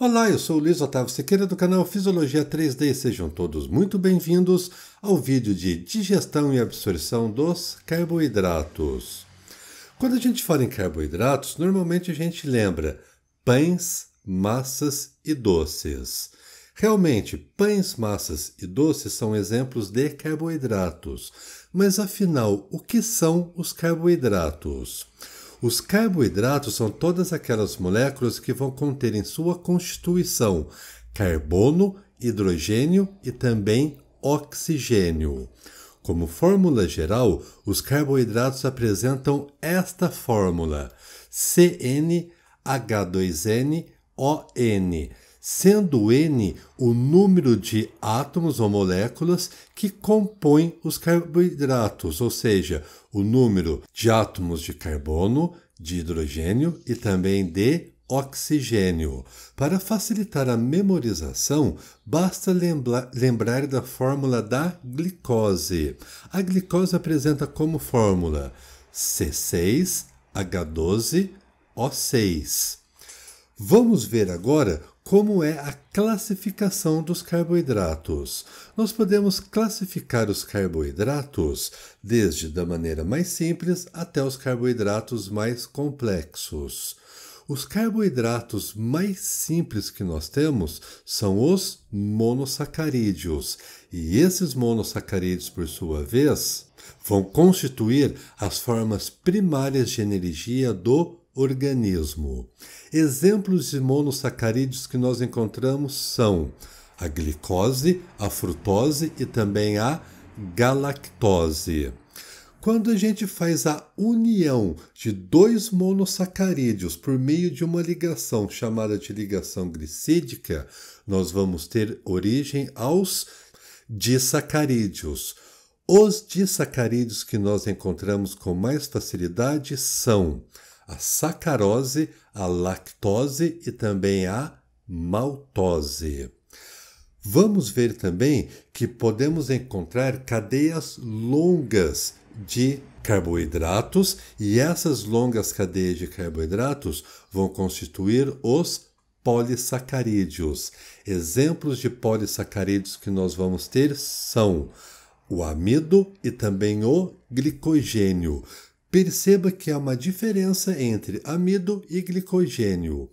Olá, eu sou o Luiz Otávio Sequeira do canal Fisiologia 3D e sejam todos muito bem-vindos ao vídeo de digestão e absorção dos carboidratos. Quando a gente fala em carboidratos, normalmente a gente lembra pães, massas e doces. Realmente, pães, massas e doces são exemplos de carboidratos. Mas afinal, o que são os carboidratos? Os carboidratos são todas aquelas moléculas que vão conter em sua constituição carbono, hidrogênio e também oxigênio. Como fórmula geral, os carboidratos apresentam esta fórmula: CnH2nOn, sendo o N o número de átomos ou moléculas que compõem os carboidratos, ou seja, o número de átomos de carbono, de hidrogênio e também de oxigênio. Para facilitar a memorização, basta lembrar da fórmula da glicose. A glicose apresenta como fórmula C6H12O6. Vamos ver agora como é a classificação dos carboidratos. Nós podemos classificar os carboidratos desde da maneira mais simples até os carboidratos mais complexos. Os carboidratos mais simples que nós temos são os monossacarídeos, e esses monossacarídeos, por sua vez, vão constituir as formas primárias de energia do organismo. Exemplos de monossacarídeos que nós encontramos são a glicose, a frutose e também a galactose. Quando a gente faz a união de dois monossacarídeos por meio de uma ligação chamada de ligação glicídica, nós vamos ter origem aos disacarídeos. Os disacarídeos que nós encontramos com mais facilidade são a sacarose, a lactose e também a maltose. Vamos ver também que podemos encontrar cadeias longas de carboidratos e essas longas cadeias de carboidratos vão constituir os polissacarídeos. Exemplos de polissacarídeos que nós vamos ter são o amido e também o glicogênio. Perceba que há uma diferença entre amido e glicogênio.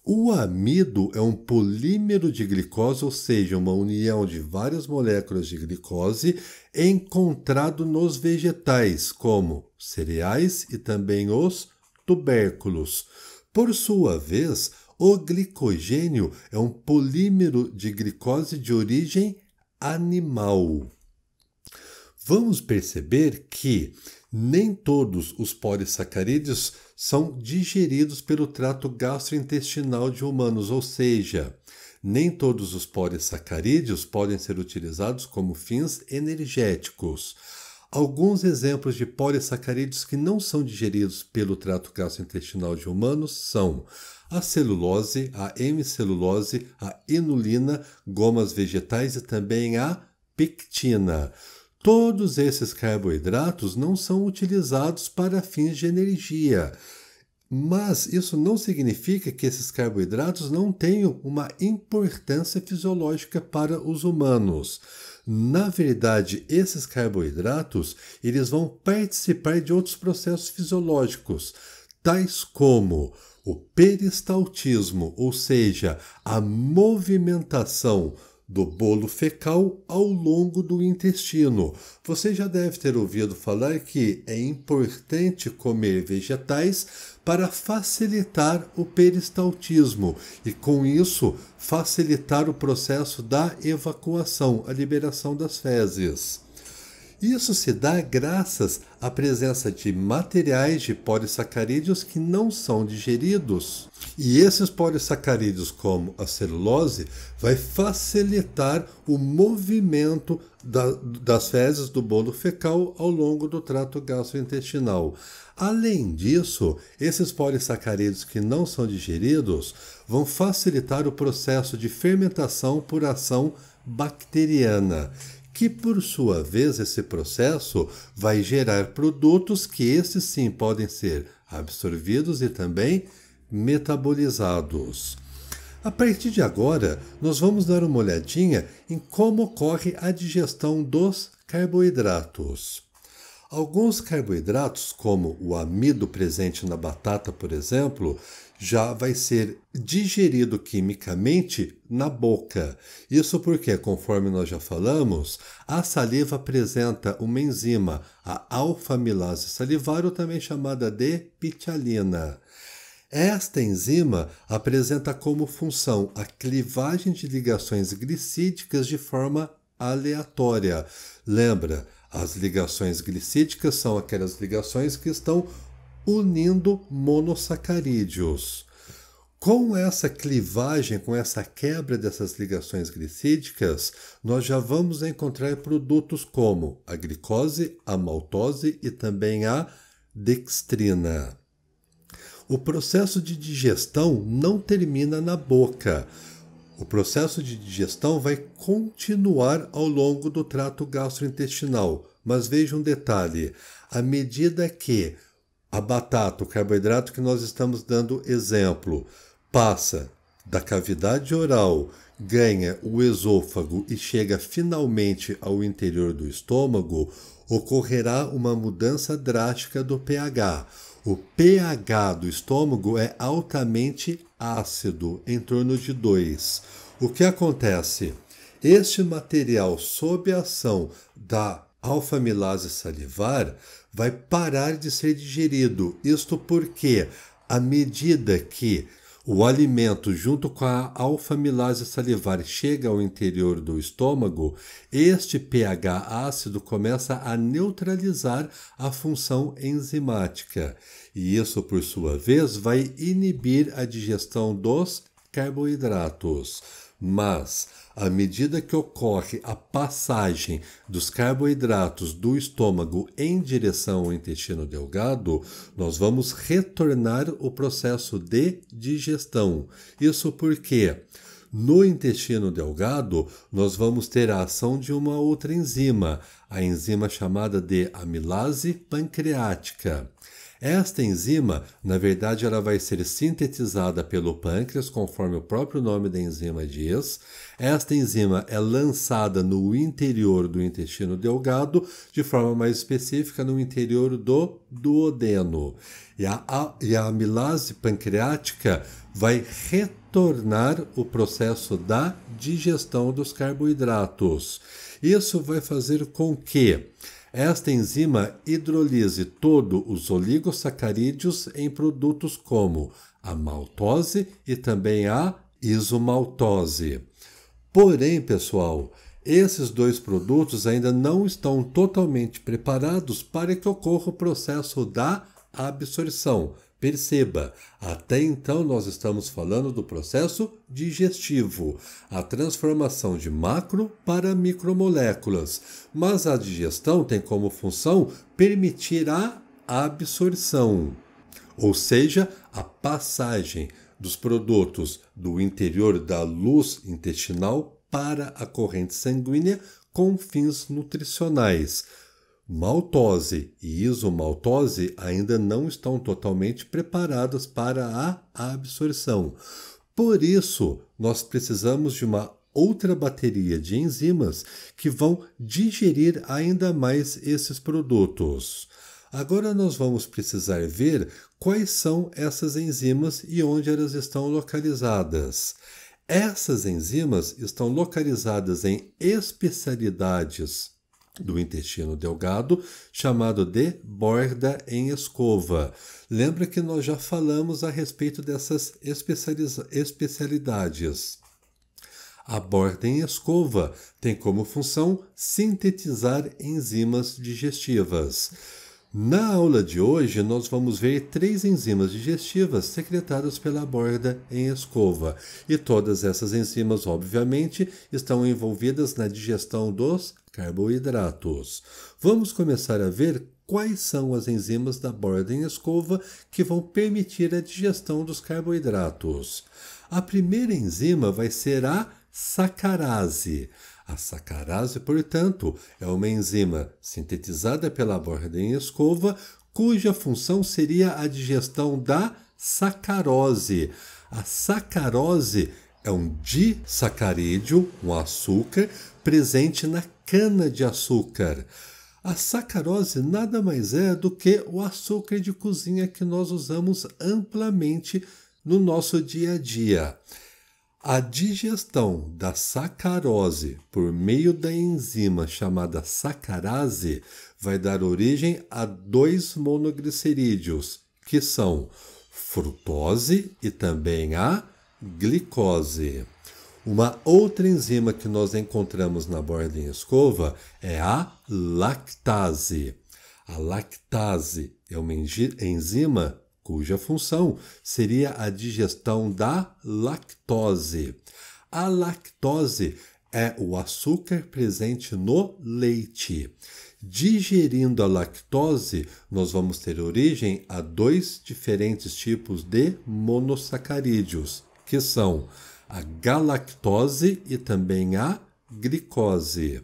O amido é um polímero de glicose, ou seja, uma união de várias moléculas de glicose encontrado nos vegetais, como cereais e também os tubérculos. Por sua vez, o glicogênio é um polímero de glicose de origem animal. Vamos perceber que nem todos os polissacarídeos são digeridos pelo trato gastrointestinal de humanos, ou seja, nem todos os polissacarídeos podem ser utilizados como fins energéticos. Alguns exemplos de polissacarídeos que não são digeridos pelo trato gastrointestinal de humanos são a celulose, a hemicelulose, a inulina, gomas vegetais e também a pectina. Todos esses carboidratos não são utilizados para fins de energia, mas isso não significa que esses carboidratos não tenham uma importância fisiológica para os humanos. Na verdade, esses carboidratos eles vão participar de outros processos fisiológicos, tais como o peristaltismo, ou seja, a movimentação do bolo fecal ao longo do intestino. Você já deve ter ouvido falar que é importante comer vegetais para facilitar o peristaltismo e, com isso, facilitar o processo da evacuação, a liberação das fezes. Isso se dá graças à presença de materiais de polissacarídeos que não são digeridos. E esses polissacarídeos, como a celulose, vai facilitar o movimento das fezes do bolo fecal ao longo do trato gastrointestinal. Além disso, esses polissacarídeos que não são digeridos vão facilitar o processo de fermentação por ação bacteriana, que por sua vez esse processo vai gerar produtos que esses sim podem ser absorvidos e também metabolizados. A partir de agora, nós vamos dar uma olhadinha em como ocorre a digestão dos carboidratos. Alguns carboidratos, como o amido presente na batata, por exemplo, já vai ser digerido quimicamente na boca. Isso porque, conforme nós já falamos, a saliva apresenta uma enzima, a alfa-amilase salivar, ou também chamada de ptialina. Esta enzima apresenta como função a clivagem de ligações glicídicas de forma aleatória. Lembra, as ligações glicídicas são aquelas ligações que estão unindo monossacarídeos. Com essa clivagem, com essa quebra dessas ligações glicídicas, nós já vamos encontrar produtos como a glicose, a maltose e também a dextrina. O processo de digestão não termina na boca. O processo de digestão vai continuar ao longo do trato gastrointestinal. Mas veja um detalhe: à medida que a batata, o carboidrato que nós estamos dando exemplo, passa da cavidade oral, ganha o esôfago e chega finalmente ao interior do estômago, ocorrerá uma mudança drástica do pH. O pH do estômago é altamente ácido, em torno de 2. O que acontece? Este material, sob a ação da alfa-amilase salivar, vai parar de ser digerido. Isto porque, à medida que o alimento, junto com a alfa-amilase salivar, chega ao interior do estômago, este pH ácido começa a neutralizar a função enzimática. E isso, por sua vez, vai inibir a digestão dos carboidratos. Mas, à medida que ocorre a passagem dos carboidratos do estômago em direção ao intestino delgado, nós vamos retornar o processo de digestão. Isso porque no intestino delgado nós vamos ter a ação de uma outra enzima, a enzima chamada de amilase pancreática. Esta enzima, na verdade, ela vai ser sintetizada pelo pâncreas, conforme o próprio nome da enzima diz. Esta enzima é lançada no interior do intestino delgado, de forma mais específica no interior do duodeno. E a amilase pancreática vai retornar o processo da digestão dos carboidratos. Isso vai fazer com que esta enzima hidrolise todos os oligosacarídeos em produtos como a maltose e também a isomaltose. Porém, pessoal, esses dois produtos ainda não estão totalmente preparados para que ocorra o processo da absorção. Perceba, até então nós estamos falando do processo digestivo, a transformação de macro para micromoléculas, mas a digestão tem como função permitir a absorção, ou seja, a passagem dos produtos do interior da luz intestinal para a corrente sanguínea com fins nutricionais. Maltose e isomaltose ainda não estão totalmente preparadas para a absorção. Por isso, nós precisamos de uma outra bateria de enzimas que vão digerir ainda mais esses produtos. Agora nós vamos precisar ver quais são essas enzimas e onde elas estão localizadas. Essas enzimas estão localizadas em especialidades do intestino delgado, chamado de borda em escova. Lembra que nós já falamos a respeito dessas especialidades. A borda em escova tem como função sintetizar enzimas digestivas. Na aula de hoje, nós vamos ver 3 enzimas digestivas secretadas pela borda em escova. E todas essas enzimas, obviamente, estão envolvidas na digestão dos carboidratos. Vamos começar a ver quais são as enzimas da borda em escova que vão permitir a digestão dos carboidratos. A primeira enzima vai ser a sacarase. A sacarase, portanto, é uma enzima sintetizada pela borda em escova, cuja função seria a digestão da sacarose. A sacarose é um disacarídeo, um açúcar, presente na cana-de-açúcar. A sacarose nada mais é do que o açúcar de cozinha que nós usamos amplamente no nosso dia a dia. A digestão da sacarose por meio da enzima chamada sacarase vai dar origem a 2 monoglicerídeos, que são frutose e também a glicose. Uma outra enzima que nós encontramos na borda em escova é a lactase. A lactase é uma enzima cuja função seria a digestão da lactose. A lactose é o açúcar presente no leite. Digerindo a lactose, nós vamos ter origem a 2 diferentes tipos de monossacarídeos, que são a galactose e também a glicose.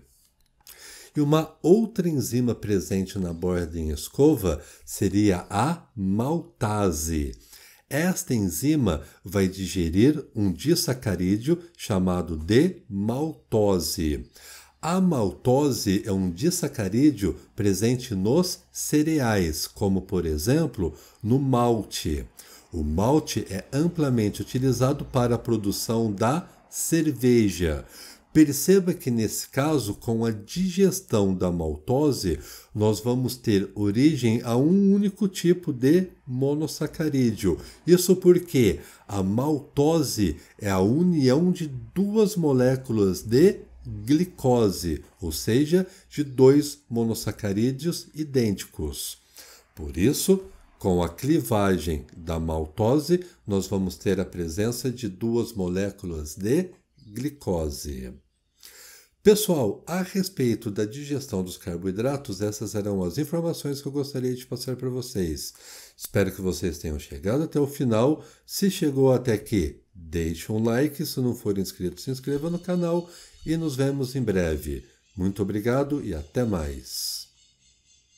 E uma outra enzima presente na borda em escova seria a maltase. Esta enzima vai digerir um disacarídeo chamado de maltose. A maltose é um disacarídeo presente nos cereais, como por exemplo no malte. O malte é amplamente utilizado para a produção da cerveja. Perceba que nesse caso, com a digestão da maltose, nós vamos ter origem a um único tipo de monossacarídeo. Isso porque a maltose é a união de 2 moléculas de glicose, ou seja, de 2 monossacarídeos idênticos. Por isso, com a clivagem da maltose, nós vamos ter a presença de 2 moléculas de glicose. Pessoal, a respeito da digestão dos carboidratos, essas eram as informações que eu gostaria de passar para vocês. Espero que vocês tenham chegado até o final. Se chegou até aqui, deixe um like. Se não for inscrito, se inscreva no canal e nos vemos em breve. Muito obrigado e até mais.